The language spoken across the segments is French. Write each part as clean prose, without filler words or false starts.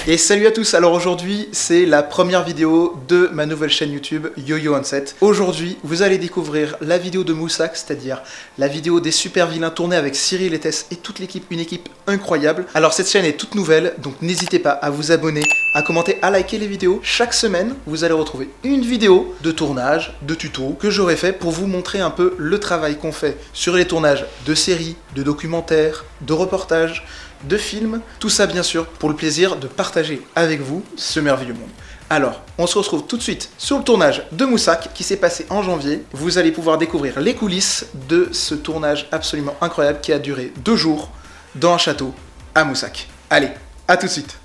Et salut à tous, alors aujourd'hui c'est la première vidéo de ma nouvelle chaîne YouTube YoYo On-Set. Aujourd'hui vous allez découvrir la vidéo de Moussac, c'est-à-dire la vidéo des super vilains tournée avec Cyril et Tess et toute l'équipe, une équipe incroyable. Alors cette chaîne est toute nouvelle, donc n'hésitez pas à vous abonner, à commenter, à liker les vidéos. Chaque semaine vous allez retrouver une vidéo de tournage, de tuto que j'aurai fait pour vous montrer un peu le travail qu'on fait sur les tournages de séries, de documentaires, de reportages, de films, tout ça bien sûr pour le plaisir de partager avec vous ce merveilleux monde. Alors, on se retrouve tout de suite sur le tournage de Moussac qui s'est passé en janvier. Vous allez pouvoir découvrir les coulisses de ce tournage absolument incroyable qui a duré 2 jours dans un château à Moussac. Allez, à tout de suite.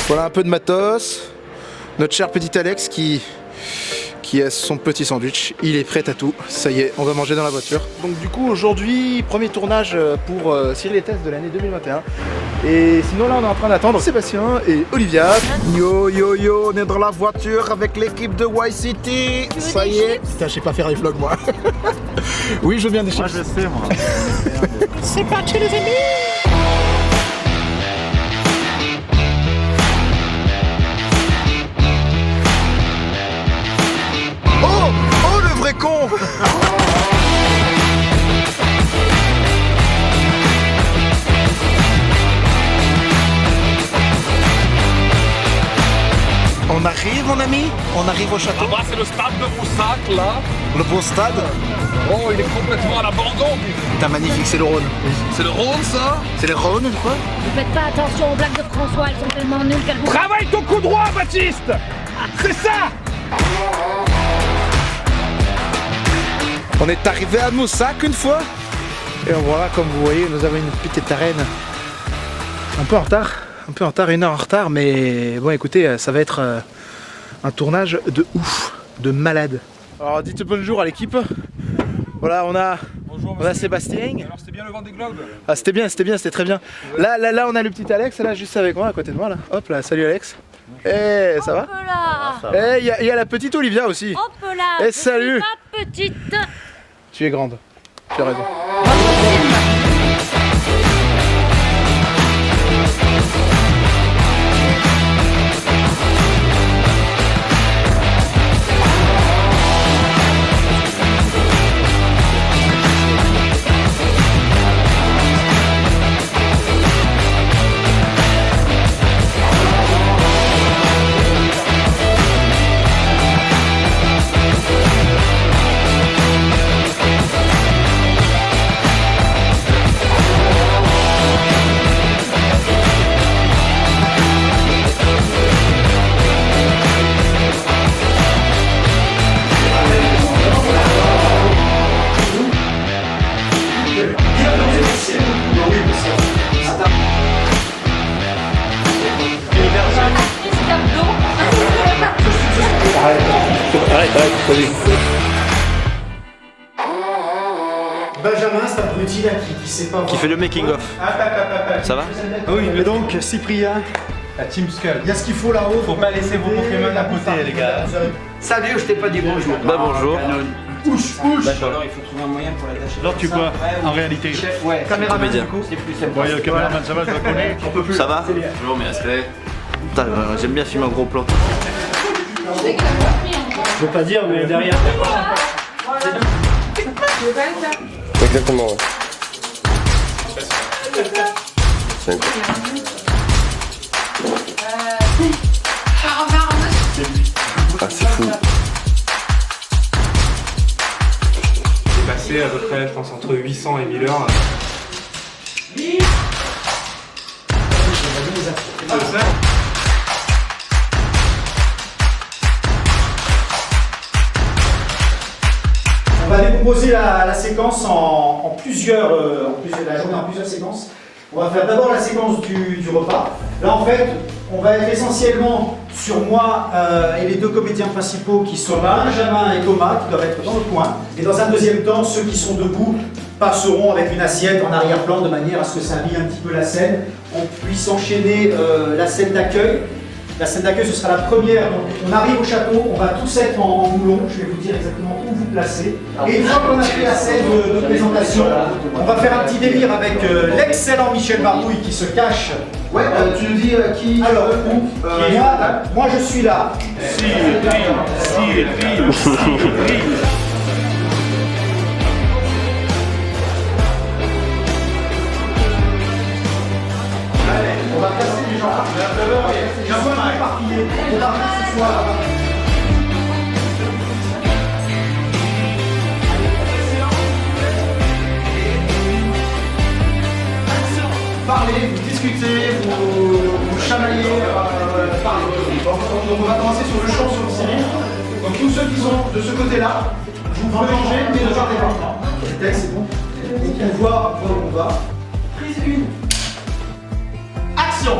Voilà un peu de matos, notre cher petit Alex qui a son petit sandwich, il est prêt à tout, ça y est, on va manger dans la voiture. Donc du coup aujourd'hui, premier tournage pour Cyril et Tess de l'année 2021. Et sinon là on est en train d'attendre Sébastien et Olivia. Yo yo yo, on est dans la voiture avec l'équipe de Y-City. Ça y est. Putain, je sais pas faire les vlogs moi. Oui, je veux bien des chips. Moi je sais moi. C'est parti les amis. Oh le vrai con. On arrive mon ami, on arrive au château. Là-bas c'est le stade de Moussac là. Le beau stade. Oh il est complètement à l'abandon. Putain magnifique, c'est le Rhône. C'est le Rhône ça. C'est le Rhône quoi. Ne faites pas attention aux blagues de François, elles sont tellement nulles qu'elles vous... Travaille ton coup droit Baptiste. C'est ça. On est arrivé à Moussac une fois. Et voilà, comme vous voyez, nous avons une petite arène. Un peu en retard, 1 heure en retard, mais bon écoutez, ça va être un tournage de ouf, de malade. Alors dites bonjour à l'équipe. Voilà, on a Sébastien. Alors c'était bien le Vendée Globe. Ah c'était bien, c'était très bien. Là on a le petit Alex, là juste avec moi, à côté de moi là. Hop là, salut Alex. Eh, ça va? Hop là. Eh, il y a la petite Olivia aussi. Hop là. Eh, salut. Je suis ma petite. Tu es grande, tu as raison. Benjamin, c'est un abruti là qui sait pas. Qui fait le making of. Ça va? Oui, mais donc Cyprien, La Team Skull. il y a ce qu'il faut là-haut. Faut pas laisser vos Pokémon à côté, les gars. Salut, je t'ai pas dit bonjour. Bah bonjour. Push, push. Alors il faut trouver un moyen pour l'attacher. Alors tu quoi en réalité? Ouais, Caméraman Comédien. du coup. c'est plus simple. Bon, il y a le caméraman, ça va, je le connais. On peut plus. Ça va? Bonjour mes respects. Putain, j'aime bien filmer un gros plan. Je veux pas dire, mais derrière. Exactement, ouais. C'est ah, c'est fou. J'ai passé à peu près, je pense, entre 800 et 1000 heures. On va décomposer la séquence en plusieurs, la journée en plusieurs séquences. On va faire d'abord la séquence du repas. Là en fait, on va être essentiellement sur moi et les 2 comédiens principaux qui sont Benjamin et Thomas, qui doivent être dans le coin. Et dans un deuxième temps, ceux qui sont debout passeront avec une assiette en arrière-plan de manière à ce que ça habille un petit peu la scène. On puisse enchaîner la scène d'accueil. La scène d'accueil, ce sera la première. Donc, on arrive au château, on va tous être en moulon. Je vais vous dire exactement où vous placer. Et une fois qu'on a fait la scène de présentation, on va faire un petit délire avec l'excellent Michel Barbouille qui se cache. Ouais, tu nous dis qui. Alors, moi je suis là. On va casser les gens. Les gens sont éparpillés. On va ce soir. Parlez, vous discutez, vous chamaillez, parlez. Donc on va commencer sur le champ sur le Cyril. Donc tous ceux qui sont de ce côté-là, vous mélangez, mais ne partez pas. Le texte c'est bon. Donc on voit où on va. Prise 1. Action.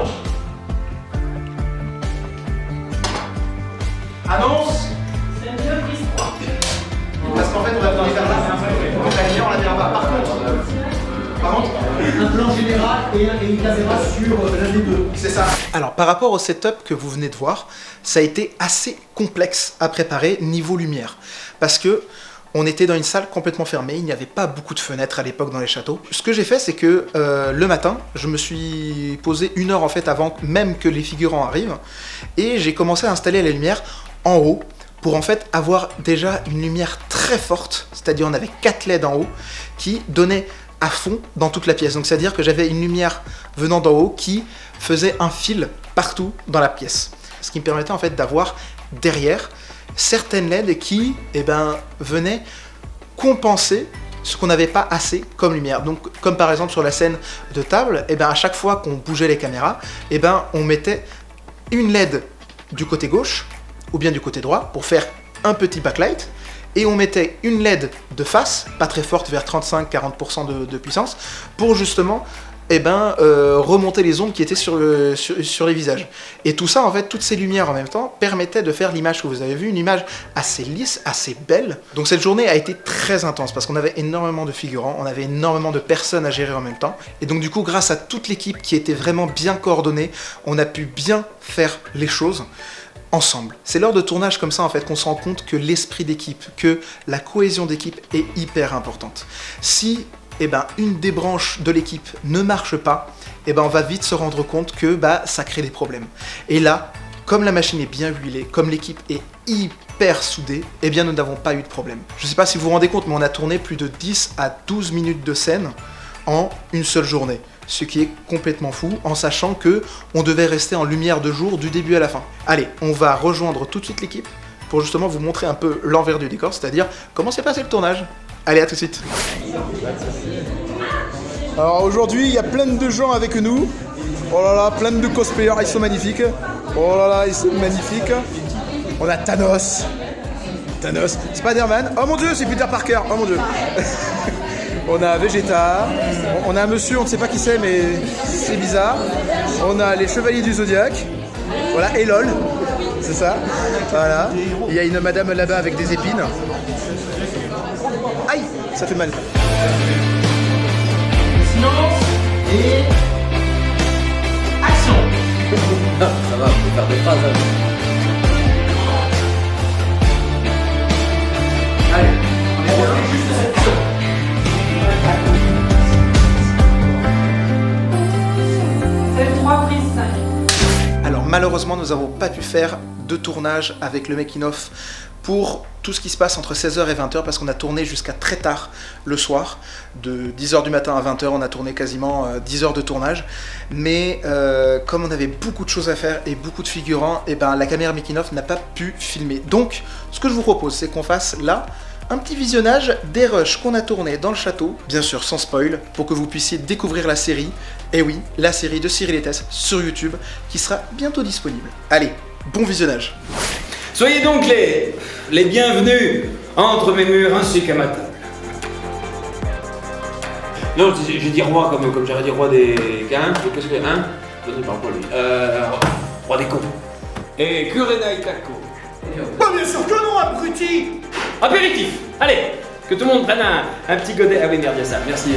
Annonce. C'est une prise 3. Parce qu'en fait on va tourner vers là. On va aller, on la met en bas. Par contre, un plan général et une caméra sur l'un des deux. C'est ça. Alors par rapport au setup que vous venez de voir, ça a été assez complexe à préparer niveau lumière. Parce que on était dans une salle complètement fermée, il n'y avait pas beaucoup de fenêtres à l'époque dans les châteaux. Ce que j'ai fait, c'est que le matin, je me suis posé 1 heure en fait avant même que les figurants arrivent, et j'ai commencé à installer la lumière en haut, pour en fait avoir déjà une lumière très forte, c'est-à-dire on avait 4 LED en haut, qui donnaient à fond dans toute la pièce. Donc c'est-à-dire que j'avais une lumière venant d'en haut qui faisait un fil partout dans la pièce. Ce qui me permettait en fait d'avoir derrière certaines LED qui venaient compenser ce qu'on n'avait pas assez comme lumière. Donc comme par exemple sur la scène de table, à chaque fois qu'on bougeait les caméras, on mettait une LED du côté gauche ou bien du côté droit pour faire un petit backlight, et on mettait une LED de face, pas très forte, vers 35-40% de puissance, pour justement remonter les ombres qui étaient sur les visages. Et tout ça, en fait, toutes ces lumières en même temps, permettaient de faire l'image que vous avez vue, une image assez lisse, assez belle. Donc cette journée a été très intense, parce qu'on avait énormément de figurants, on avait énormément de personnes à gérer en même temps. Et donc du coup, grâce à toute l'équipe qui était vraiment bien coordonnée, on a pu bien faire les choses ensemble. C'est lors de tournage comme ça en fait qu'on se rend compte que l'esprit d'équipe, que la cohésion d'équipe est hyper importante. Si une des branches de l'équipe ne marche pas, on va vite se rendre compte que ça crée des problèmes. Et là, comme la machine est bien huilée, comme l'équipe est hyper soudée, nous n'avons pas eu de problème. Je ne sais pas si vous vous rendez compte, mais on a tourné plus de 10 à 12 minutes de scène en une seule journée. Ce qui est complètement fou, en sachant que on devait rester en lumière de jour du début à la fin. Allez, on va rejoindre tout de suite l'équipe pour justement vous montrer un peu l'envers du décor, c'est-à-dire comment s'est passé le tournage. Allez, à tout de suite. Alors aujourd'hui, il y a plein de gens avec nous. Oh là là, plein de cosplayers, ils sont magnifiques. Oh là là, ils sont magnifiques. On a Thanos, Spider-Man. Oh mon dieu, c'est Peter Parker. Oh mon dieu. On a Vegeta, on a un monsieur, on ne sait pas qui c'est, mais c'est bizarre. On a les Chevaliers du Zodiaque, voilà, et LOL, c'est ça, voilà. Il y a une madame là-bas avec des épines. Aïe, ça fait mal. Silence et action. Ça va, on peut faire des phrases. Allez, on est bien, juste cette action. Alors malheureusement, nous n'avons pas pu faire de tournage avec le making-of pour tout ce qui se passe entre 16h et 20h, parce qu'on a tourné jusqu'à très tard le soir, de 10h du matin à 20h, on a tourné quasiment 10 heures de tournage, mais comme on avait beaucoup de choses à faire et beaucoup de figurants, la caméra making-of n'a pas pu filmer. Donc ce que je vous propose, c'est qu'on fasse là un petit visionnage des rushs qu'on a tournés dans le château, bien sûr sans spoil, pour que vous puissiez découvrir la série, et oui, la série de Cyril et Tess sur YouTube, qui sera bientôt disponible. Allez, bon visionnage. Soyez donc les bienvenus entre mes murs ainsi qu'à ma table. Non, j'ai dit roi comme j'aurais dit roi des Caïns. Qu'est-ce que hein? Je parle pas lui. Roi des cons. Et Kurena Itako. Bien sûr que non, abruti. Apéritif. Allez, que tout le monde prenne un petit godet. Ah oui, merde, il y a ça. Merci.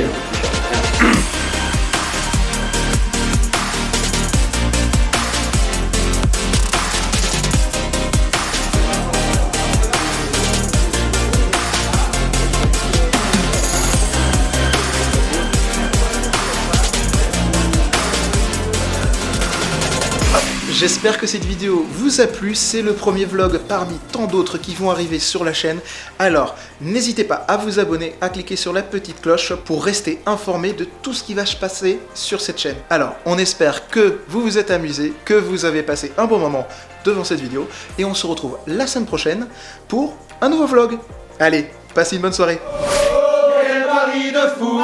J'espère que cette vidéo vous a plu, c'est le premier vlog parmi tant d'autres qui vont arriver sur la chaîne. Alors, n'hésitez pas à vous abonner, à cliquer sur la petite cloche pour rester informé de tout ce qui va se passer sur cette chaîne. Alors, on espère que vous vous êtes amusés, que vous avez passé un bon moment devant cette vidéo, et on se retrouve la semaine prochaine pour un nouveau vlog. Allez, passez une bonne soirée. Oh, quel mari de fou!